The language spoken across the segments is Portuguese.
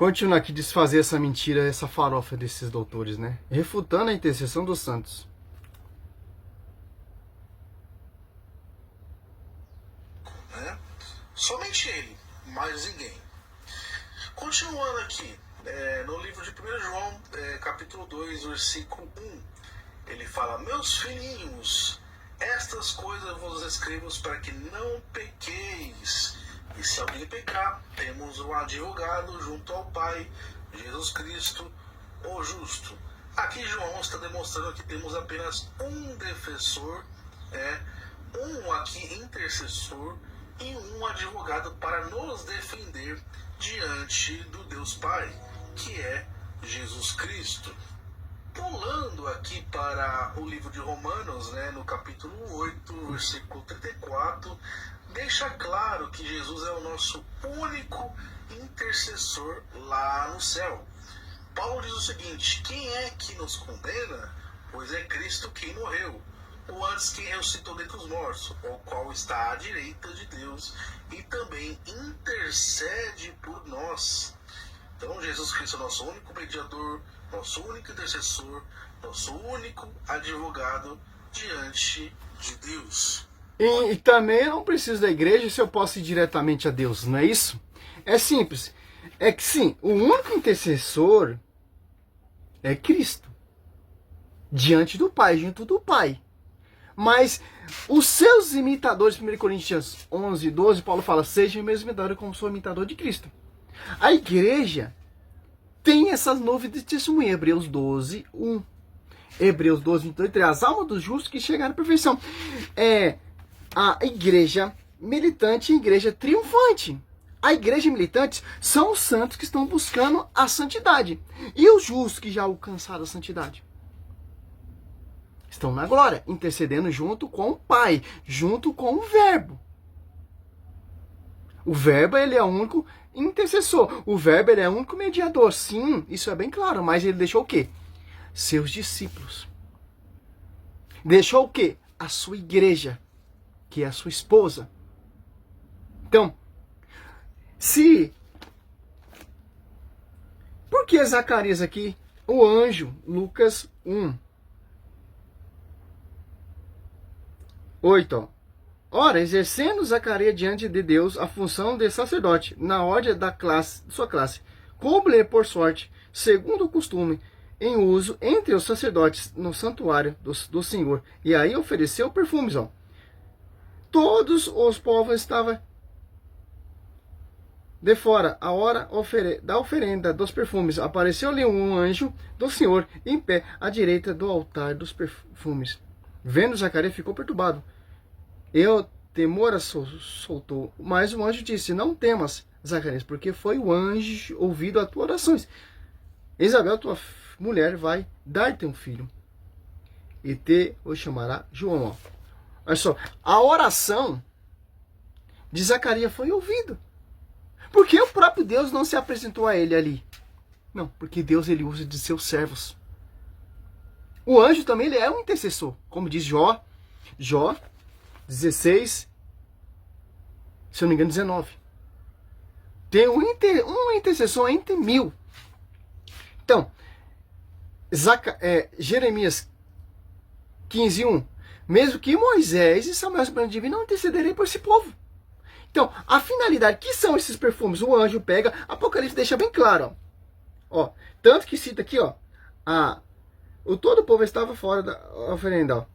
Continuar aqui desfazer essa mentira, essa farofa desses doutores, né? Refutando a intercessão dos santos. Né? Somente ele, mais ninguém. Continuando aqui, no livro de 1 João, capítulo 2, versículo 1, ele fala: meus filhinhos, estas coisas vos escrevo para que não pequeis. E se alguém pecar, temos um advogado junto ao Pai, Jesus Cristo, o justo. Aqui João está demonstrando que temos apenas um defensor, um aqui intercessor e um advogado para nos defender diante do Deus Pai, que é Jesus Cristo. Pulando aqui para o livro de Romanos, no capítulo 8, versículo 34, deixa claro que Jesus é o nosso único intercessor lá no céu. Paulo diz o seguinte: quem é que nos condena? Pois é Cristo quem morreu, ou antes quem ressuscitou dentre os mortos, o qual está à direita de Deus e também intercede por nós. Então Jesus Cristo é o nosso único mediador, nosso único intercessor, nosso único advogado diante de Deus. E também eu não preciso da igreja se eu posso ir diretamente a Deus, não é isso? É simples. É que sim, o único intercessor é Cristo. Diante do Pai, junto do Pai. Mas os seus imitadores, 1 Coríntios 11, 12, Paulo fala: sejam meus imitadores como sou imitador de Cristo. A igreja tem essas novidades de testemunho. Hebreus 12, 1. Hebreus 12, 22, as almas dos justos que chegaram à perfeição. É a igreja militante e a igreja triunfante. A igreja militante são os santos que estão buscando a santidade. E os justos que já alcançaram a santidade estão na glória, intercedendo junto com o Pai, junto com o Verbo. O Verbo, ele é o único intercessor. O Verbo, ele é o único mediador. Sim, isso é bem claro. Mas ele deixou o quê? Seus discípulos. Deixou o quê? A sua igreja, que é a sua esposa. Então, por que Zacarias aqui? O anjo, Lucas 1. 8, ó. Ora, exercendo Zacarias diante de Deus a função de sacerdote, na ordem da sua classe, coube-lhe por sorte, segundo o costume, em uso entre os sacerdotes no santuário do Senhor. E aí ofereceu perfumes, ó. Todos os povos estavam de fora, a hora da oferenda dos perfumes. Apareceu-lhe um anjo do Senhor, em pé, à direita do altar dos perfumes. Vendo Zacarias, ficou perturbado. E o temor soltou. Mas o anjo disse: não temas, Zacarias, porque foi o anjo ouvido as tuas orações. Isabel, tua mulher, vai dar-te um filho, e te o chamará João. Ó. Olha só, a oração de Zacarias foi ouvida. Por que o próprio Deus não se apresentou a ele ali? Não, porque Deus, ele usa de seus servos. O anjo também, ele é um intercessor. Como diz Jó 16, se eu não me engano, 19. Tem um intercessor entre 1000. Então, Jeremias 15, 1. Mesmo que Moisés e Samuel não intercederem por esse povo. Então, a finalidade, que são esses perfumes? O anjo pega, Apocalipse deixa bem claro. Ó, tanto que cita aqui, ó, todo o povo estava fora da oferenda.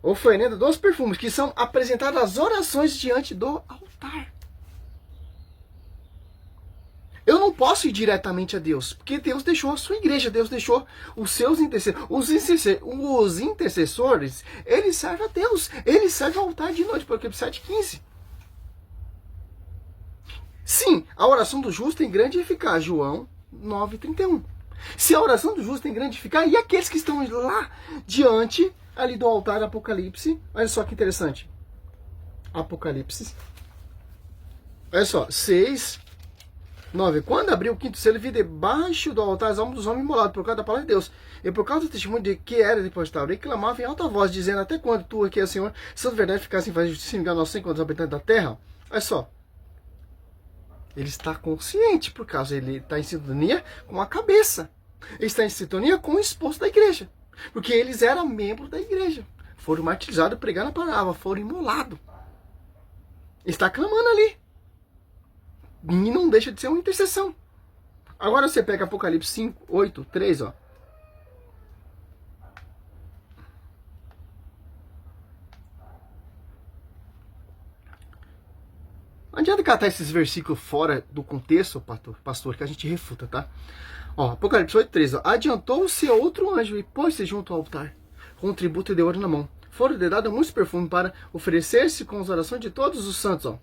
Oferenda dos perfumes, que são apresentadas as orações diante do altar. Eu não posso ir diretamente a Deus, porque Deus deixou a sua igreja, Deus deixou os seus intercessores. Os intercessores, eles servem a Deus, eles servem ao altar de noite, porque 7,15. Sim, a oração do justo tem grande eficácia, João 9,31. Se a oração do justo tem grande eficácia, e aqueles que estão lá diante, ali do altar, Apocalipse, olha só que interessante. Apocalipse, olha só, 6, 9. Quando abriu o quinto selo, vi debaixo do altar as almas dos homens imolados por causa da palavra de Deus. E por causa do testemunho de que era depositado. E clamava em alta voz, dizendo: até quando tu aqui, é Senhor, santo verdade, ficasse em fazer justiça e enganar nossos enquanto os habitantes da terra? Olha só. Ele está consciente, por causa ele está em sintonia com a cabeça. Ele está em sintonia com o esposo da igreja. Porque eles eram membros da igreja. Foram martirizados, pregaram a palavra, foram imolados. Está clamando ali. E não deixa de ser uma intercessão. Agora você pega Apocalipse 5, 8, 3, ó. Não adianta catar esses versículos fora do contexto, pastor, que a gente refuta, tá? Ó, Apocalipse 8, 3, ó. Adiantou-se outro anjo e pôs-se junto ao altar, com um tributo de ouro na mão. Foram lhe dados muitos perfumes para oferecer-se com as orações de todos os santos, ó.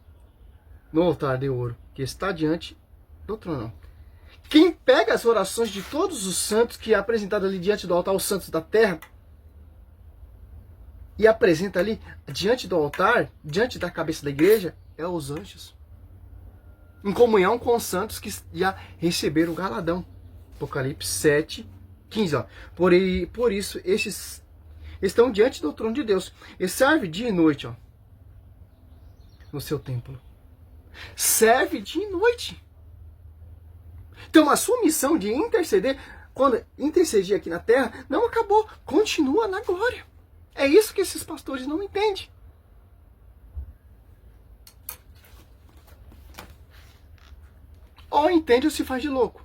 No altar de ouro, que está diante do trono. Quem pega as orações de todos os santos, que é apresentado ali diante do altar, os santos da terra, e apresenta ali diante do altar, diante da cabeça da igreja, é os anjos. Em comunhão com os santos que já receberam o galadão. Apocalipse 7, 15. Ó. Por isso, estes estão diante do trono de Deus. E serve dia e noite, ó, no seu templo. Serve dia e noite. Então a sua missão de interceder, quando intercedir aqui na terra, não acabou. Continua na glória. É isso que esses pastores não entendem. Ou entende ou se faz de louco.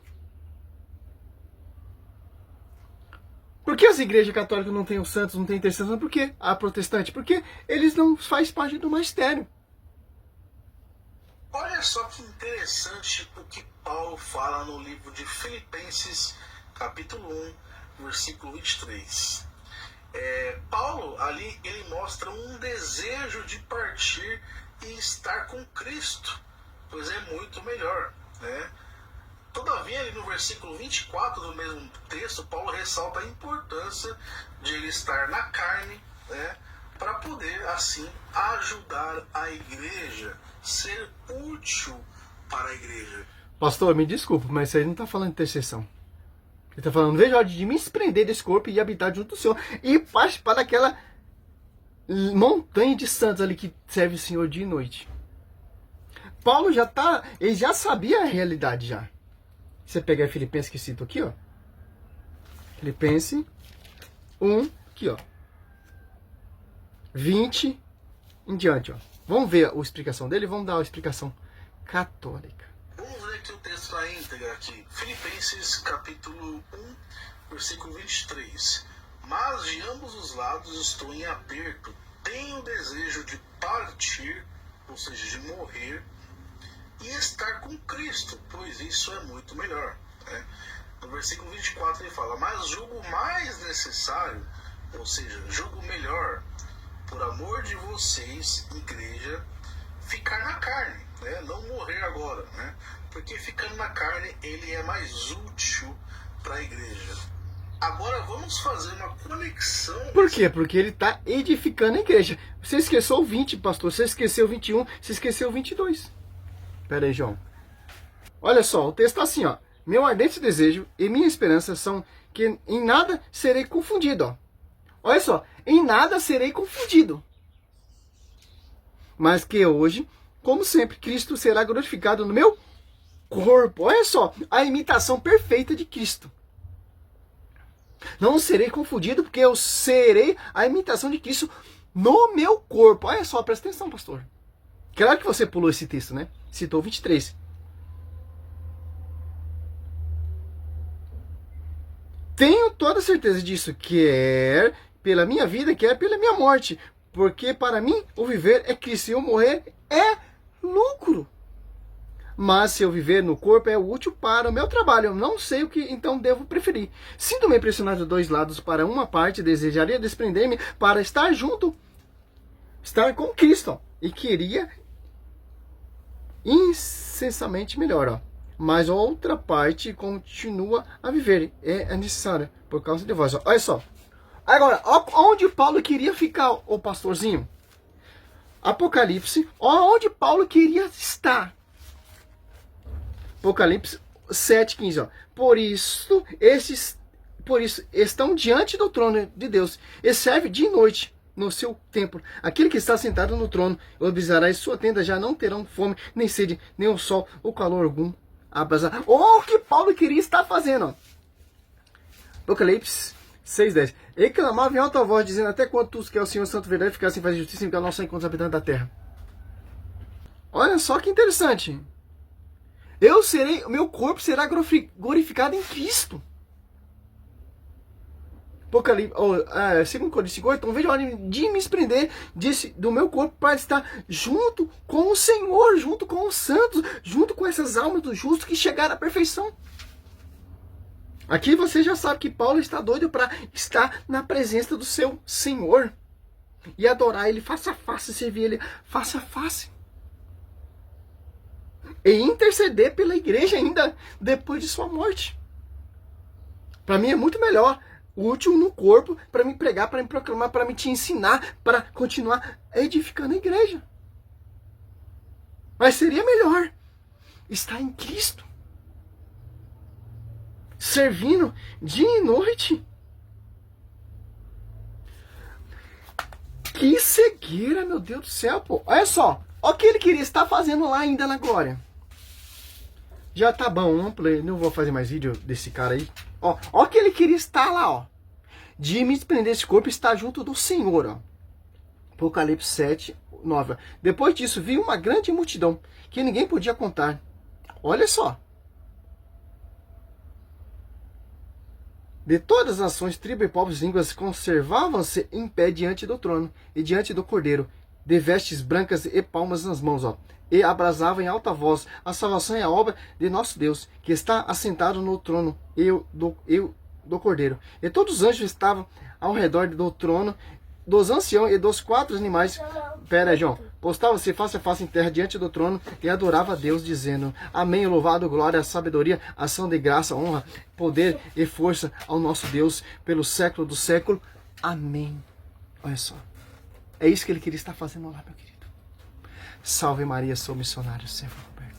Por que as igrejas católicas não têm os santos, não têm intercessão? Por que a protestante? Porque eles não fazem parte do magistério. Olha só que interessante o que Paulo fala no livro de Filipenses, capítulo 1, versículo 23. Paulo, ali, ele mostra um desejo de partir e estar com Cristo, pois é muito melhor, né? Todavia, ali no versículo 24 do mesmo texto, Paulo ressalta a importância de ele estar na carne, né, para poder, assim, ajudar a igreja, ser útil para a igreja. Pastor, me desculpa, mas isso aí não está falando de intercessão. Ele está falando: veja a hora de me desprender desse corpo e habitar junto do Senhor. E participar daquela montanha de santos ali que serve o Senhor dia e noite. Paulo ele já sabia a realidade já. Você pega Filipenses que cito aqui, ó. Filipenses 1, aqui, ó. 20 em diante, ó. Vamos ver a explicação dele, vamos dar a explicação católica. Vamos ler aqui o texto na íntegra aqui. Filipenses capítulo 1, versículo 23. Mas de ambos os lados estou em aperto, tenho desejo de partir, ou seja, de morrer, e estar com Cristo, pois isso é muito melhor, né? No versículo 24 ele fala: mas julgo mais necessário, ou seja, julgo melhor, por amor de vocês, igreja, ficar na carne, né? Não morrer agora, né? Porque ficando na carne ele é mais útil para a igreja. Agora vamos fazer uma conexão. Por quê? Porque ele está edificando a igreja. Você esqueceu o 20, pastor, você esqueceu o 21, você esqueceu o 22. Pera aí, João. Olha só, o texto está assim, ó. Meu ardente desejo e minha esperança são que em nada serei confundido, ó. Olha só, em nada serei confundido. Mas que hoje, como sempre, Cristo será glorificado no meu corpo. Olha só, a imitação perfeita de Cristo. Não serei confundido, porque eu serei a imitação de Cristo no meu corpo. Olha só, presta atenção, pastor. Claro que você pulou esse texto, né? Citou 23. Tenho toda certeza disso, quer pela minha vida, quer pela minha morte. Porque para mim, o viver é Cristo e o morrer é lucro. Mas se eu viver no corpo é útil para o meu trabalho. Eu não sei o que então devo preferir. Sinto-me pressionado de dois lados. Para uma parte, desejaria desprender-me para estar junto, estar com Cristo. E queria incessantemente melhor, ó. Mas a outra parte continua a viver. É necessário por causa de vós. Ó. Olha só. Agora, onde Paulo queria ficar, o pastorzinho? Apocalipse. Onde Paulo queria estar. Apocalipse 7:15, ó. Por isso estão diante do trono de Deus e serve dia e noite no seu templo. Aquele que está sentado no trono observará em sua tenda, já não terão fome, nem sede, nem o sol, ou calor algum abrasar. O que Paulo queria estar fazendo, ó. Apocalipse 6:10. Ele clamava em alta voz, dizendo: até quando tu, que é o Senhor Santo Verdade, ficar sem fazer justiça e ficar nosso encontro os habitantes da terra. Olha só que interessante. O meu corpo será glorificado em Cristo. Apocalipse, 2 Coríntios 5:8, então veja a hora de me desprender do meu corpo para estar junto com o Senhor, junto com os santos, junto com essas almas dos justos que chegaram à perfeição. Aqui você já sabe que Paulo está doido para estar na presença do seu Senhor e adorar Ele face a face, servir Ele face a face. E interceder pela igreja ainda depois de sua morte. Para mim é muito melhor, útil no corpo, para me pregar, para me proclamar, para me te ensinar, para continuar edificando a igreja. Mas seria melhor estar em Cristo, servindo dia e noite. Que cegueira, meu Deus do céu, pô. Olha só, olha o que ele queria estar fazendo lá ainda na glória. Já tá bom, não vou fazer mais vídeo desse cara aí. Ó o que ele queria estar lá, ó. De me desprender desse corpo e estar junto do Senhor, ó. Apocalipse 7:9. Depois disso, vi uma grande multidão que ninguém podia contar. Olha só. De todas as nações, tribos e povos e línguas conservavam-se em pé diante do trono e diante do Cordeiro, de vestes brancas e palmas nas mãos, ó. E abrasavam em alta voz: a salvação é a obra de nosso Deus, que está assentado no trono e do Cordeiro. E todos os anjos estavam ao redor do trono, dos anciãos e dos 4 animais. Pera aí, João. Postava-se face a face em terra diante do trono e adorava a Deus, dizendo: amém, louvado, glória, sabedoria, ação de graça, honra, poder e força ao nosso Deus pelo século do século. Amém. Olha só. É isso que ele queria estar fazendo lá, meu querido. Salve Maria, sou missionário, servo Roberto.